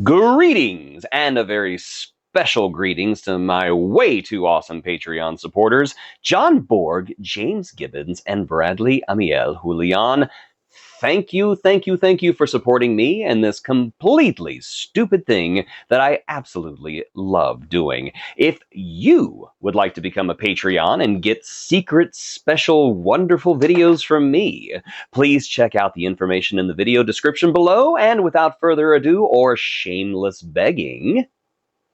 Greetings, and a very special greetings to my way too awesome Patreon supporters, John Borg, James Gibbons, and Bradley Amiel Julian. Thank you for supporting me and this completely stupid thing that I absolutely love doing. If you would like to become a Patreon and get secret, special, wonderful videos from me, please check out the information in the video description below, and without further ado or shameless begging,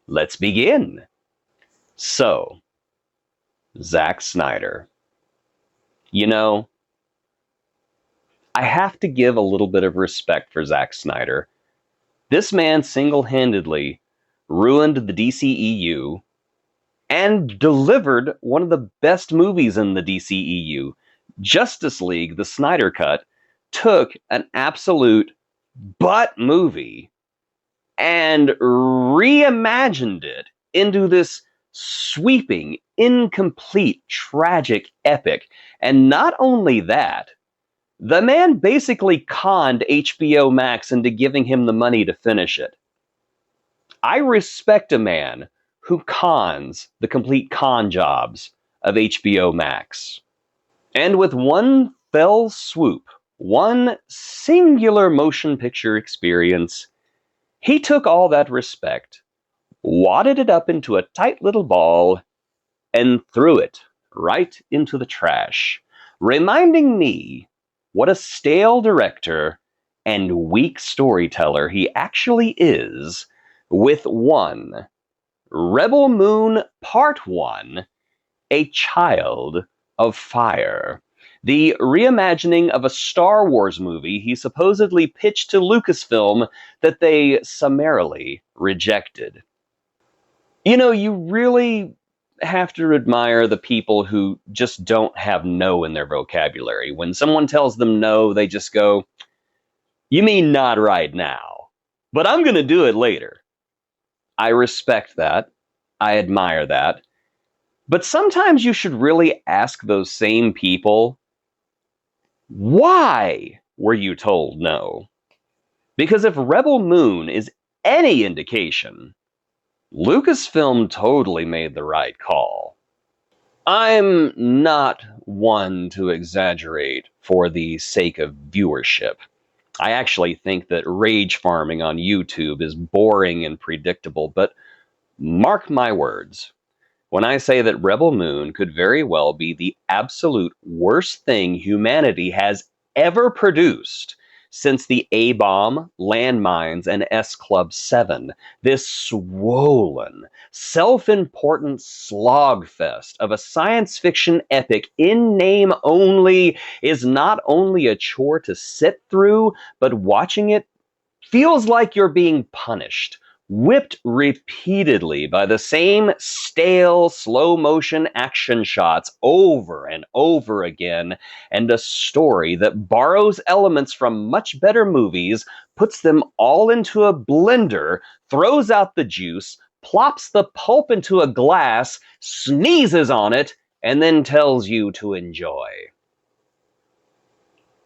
let's begin. So, Zack Snyder. You know, I have to give a little bit of respect for Zack Snyder. This man single-handedly ruined the DCEU and delivered one of the best movies in the DCEU. Justice League, the Snyder Cut, took an absolute butt movie and reimagined it into this sweeping, incomplete, tragic epic. And not only that, the man basically conned HBO Max into giving him the money to finish it. I respect a man who cons the complete con jobs of HBO Max. And with one fell swoop, one singular motion picture experience, he took all that respect, wadded it up into a tight little ball, and threw it right into the trash, reminding me what a stale director and weak storyteller he actually is with one Rebel Moon Part 1, A Child of Fire, the reimagining of a Star Wars movie he supposedly pitched to Lucasfilm that they summarily rejected. You know, you really have to admire the people who just don't have no in their vocabulary. When someone tells them no, they just go, "You mean not right now, but I'm going to do it later." I respect that. I admire that. But sometimes you should really ask those same people, why were you told no? Because if Rebel Moon is any indication, Lucasfilm totally made the right call. I'm not one to exaggerate for the sake of viewership. I actually think that rage farming on YouTube is boring and predictable, but mark my words when I say that Rebel Moon could very well be the absolute worst thing humanity has ever produced since the A-Bomb, Landmines, and S-Club 7. This swollen, self-important slogfest of a science fiction epic in name only is not only a chore to sit through, but watching it feels like you're being punished, whipped repeatedly by the same stale, slow-motion action shots over and over again, and a story that borrows elements from much better movies, puts them all into a blender, throws out the juice, plops the pulp into a glass, sneezes on it, and then tells you to enjoy.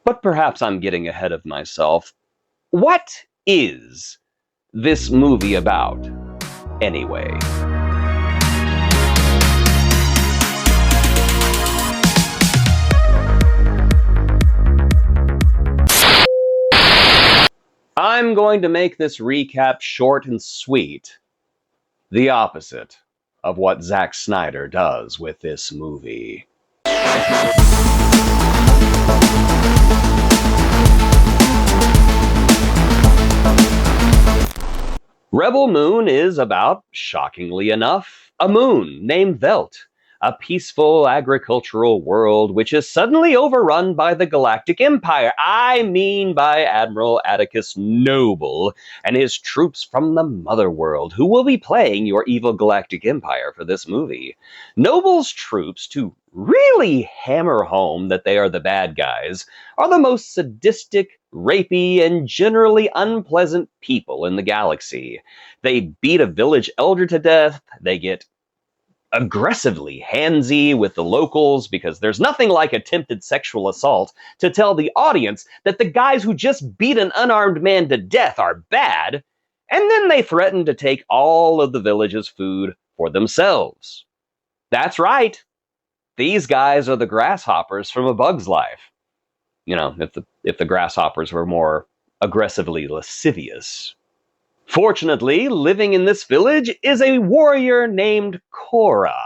But perhaps I'm getting ahead of myself. What is this movie about, anyway? I'm going to make this recap short and sweet. The opposite of what Zack Snyder does with this movie. Rebel Moon is about, shockingly enough, a moon named Velt, a peaceful agricultural world which is suddenly overrun by the Galactic Empire. I mean by Admiral Atticus Noble and his troops from the Mother World, who will be playing your evil Galactic Empire for this movie. Noble's troops, to really hammer home that they are the bad guys, are the most sadistic, rapey, and generally unpleasant people in the galaxy. They beat a village elder to death, they get aggressively handsy with the locals because there's nothing like attempted sexual assault to tell the audience that the guys who just beat an unarmed man to death are bad, and then they threaten to take all of the village's food for themselves. That's right. These guys are the grasshoppers from A Bug's Life. You know, if the grasshoppers were more aggressively lascivious. Fortunately, living in this village is a warrior named Cora.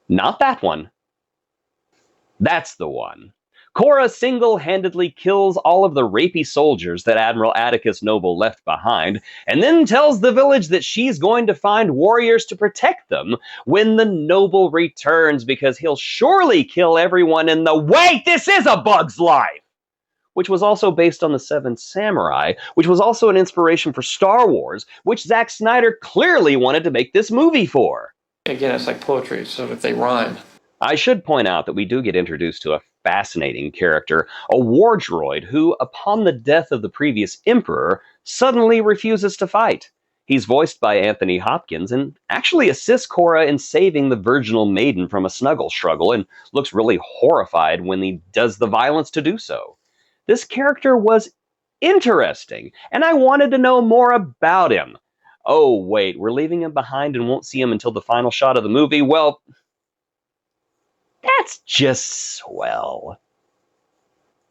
Not that one. That's the one. Cora single-handedly kills all of the rapey soldiers that Admiral Atticus Noble left behind, and then tells the village that she's going to find warriors to protect them when the Noble returns, because he'll surely kill everyone in the— Wait, this is A Bug's Life! Which was also based on the Seven Samurai, which was also an inspiration for Star Wars, which Zack Snyder clearly wanted to make this movie for. Again, it's like poetry, so if they rhyme. I should point out that we do get introduced to a fascinating character, a war droid who, upon the death of the previous emperor, suddenly refuses to fight. He's voiced by Anthony Hopkins and actually assists Cora in saving the virginal maiden from a snuggle struggle, and looks really horrified when he does the violence to do so. This character was interesting, and I wanted to know more about him. Oh, wait, we're leaving him behind and won't see him until the final shot of the movie? Well, that's just swell.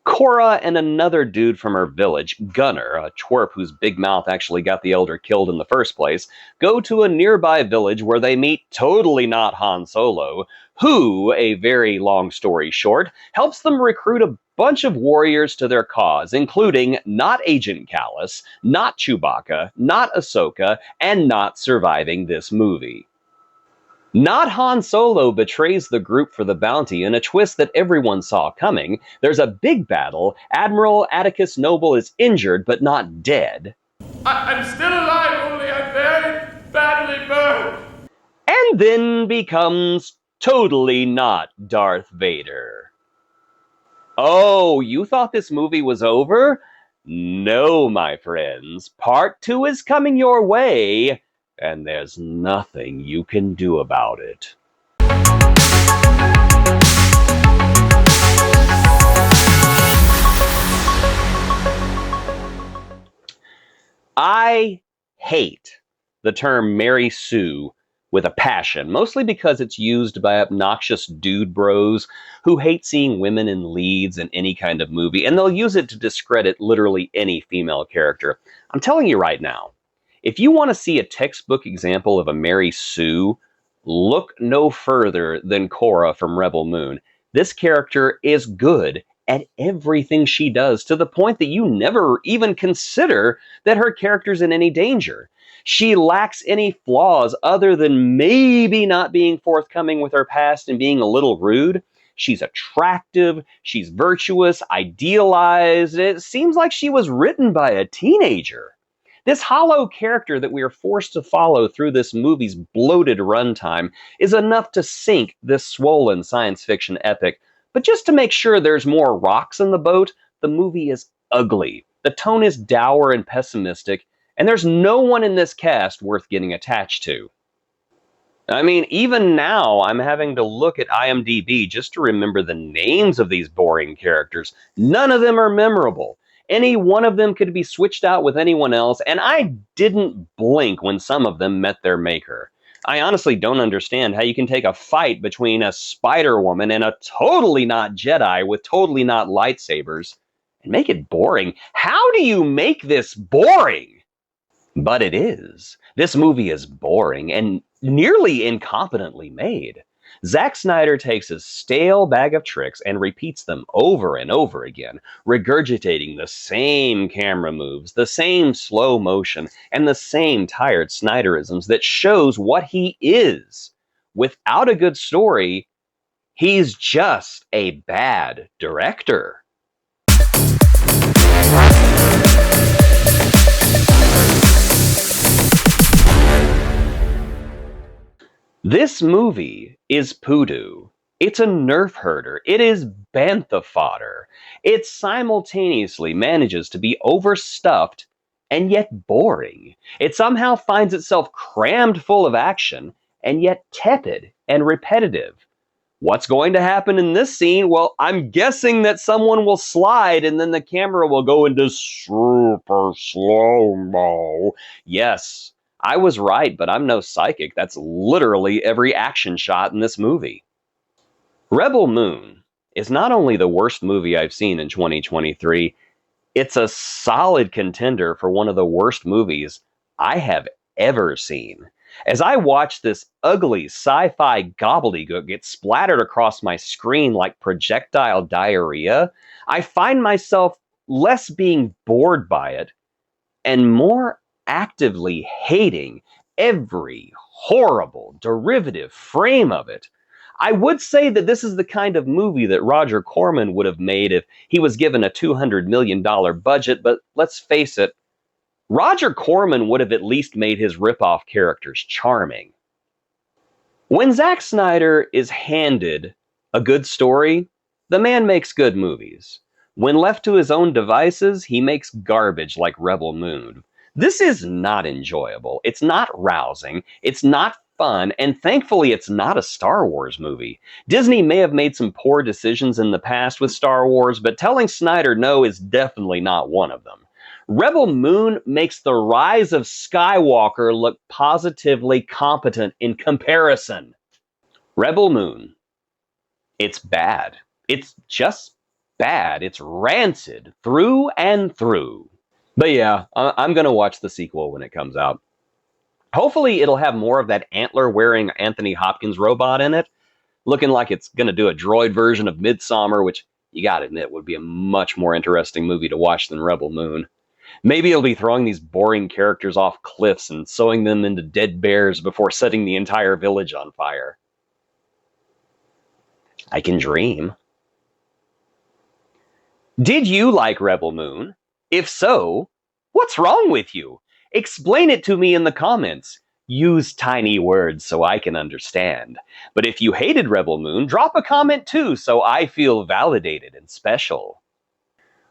Cora and another dude from her village, Gunner, a twerp whose big mouth actually got the elder killed in the first place, go to a nearby village where they meet totally not Han Solo, who, a very long story short, helps them recruit a bunch of warriors to their cause, including not Agent Kallus, not Chewbacca, not Ahsoka, and not surviving this movie. Not Han Solo betrays the group for the bounty in a twist that everyone saw coming. There's a big battle. Admiral Atticus Noble is injured but not dead. I'm still alive, only I'm very badly burned. And then becomes totally not Darth Vader. Oh, you thought this movie was over? No, my friends. Part 2 is coming your way. And there's nothing you can do about it. I hate the term Mary Sue with a passion, mostly because it's used by obnoxious dude bros who hate seeing women in leads in any kind of movie, and they'll use it to discredit literally any female character. I'm telling you right now, if you want to see a textbook example of a Mary Sue, look no further than Cora from Rebel Moon. This character is good at everything she does, to the point that you never even consider that her character's in any danger. She lacks any flaws other than maybe not being forthcoming with her past and being a little rude. She's attractive, she's virtuous, idealized. It seems like she was written by a teenager. This hollow character that we are forced to follow through this movie's bloated runtime is enough to sink this swollen science fiction epic. But just to make sure there's more rocks in the boat, the movie is ugly. The tone is dour and pessimistic, and there's no one in this cast worth getting attached to. I mean, even now, I'm having to look at IMDb just to remember the names of these boring characters. None of them are memorable. Any one of them could be switched out with anyone else, and I didn't blink when some of them met their maker. I honestly don't understand how you can take a fight between a Spider-Woman and a totally not Jedi with totally not lightsabers and make it boring. How do you make this boring? But it is. This movie is boring and nearly incompetently made. Zack Snyder takes his stale bag of tricks and repeats them over and over again, regurgitating the same camera moves, the same slow motion, and the same tired Snyderisms that shows what he is. Without a good story, he's just a bad director. This movie is poodoo. It's a nerf herder. It is bantha fodder. It simultaneously manages to be overstuffed and yet boring. It somehow finds itself crammed full of action and yet tepid and repetitive. What's going to happen in this scene? Well, I'm guessing that someone will slide and then the camera will go into super slow-mo. Yes, I was right, but I'm no psychic. That's literally every action shot in this movie. Rebel Moon is not only the worst movie I've seen in 2023, it's a solid contender for one of the worst movies I have ever seen. As I watch this ugly sci-fi gobbledygook get splattered across my screen like projectile diarrhea, I find myself less being bored by it and more actively hating every horrible derivative frame of it. I would say that this is the kind of movie that Roger Corman would have made if he was given a $200 million budget, but let's face it, Roger Corman would have at least made his ripoff characters charming. When Zack Snyder is handed a good story, the man makes good movies. When left to his own devices, he makes garbage like Rebel Moon. This is not enjoyable. It's not rousing. It's not fun, and thankfully it's not a Star Wars movie. Disney may have made some poor decisions in the past with Star Wars, but telling Snyder no is definitely not one of them. Rebel Moon makes the Rise of Skywalker look positively competent in comparison. Rebel Moon. It's bad. It's just bad. It's rancid through and through. But yeah, I'm going to watch the sequel when it comes out. Hopefully it'll have more of that antler-wearing Anthony Hopkins robot in it, looking like it's going to do a droid version of Midsommar, which, you gotta admit, would be a much more interesting movie to watch than Rebel Moon. Maybe it'll be throwing these boring characters off cliffs and sewing them into dead bears before setting the entire village on fire. I can dream. Did you like Rebel Moon? If so, what's wrong with you? Explain it to me in the comments. Use tiny words so I can understand. But if you hated Rebel Moon, drop a comment too so I feel validated and special.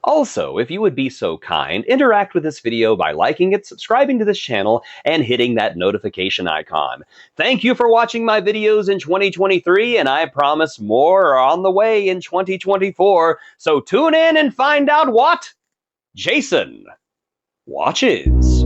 Also, if you would be so kind, interact with this video by liking it, subscribing to this channel, and hitting that notification icon. Thank you for watching my videos in 2023, and I promise more are on the way in 2024, so tune in and find out what Jason watches.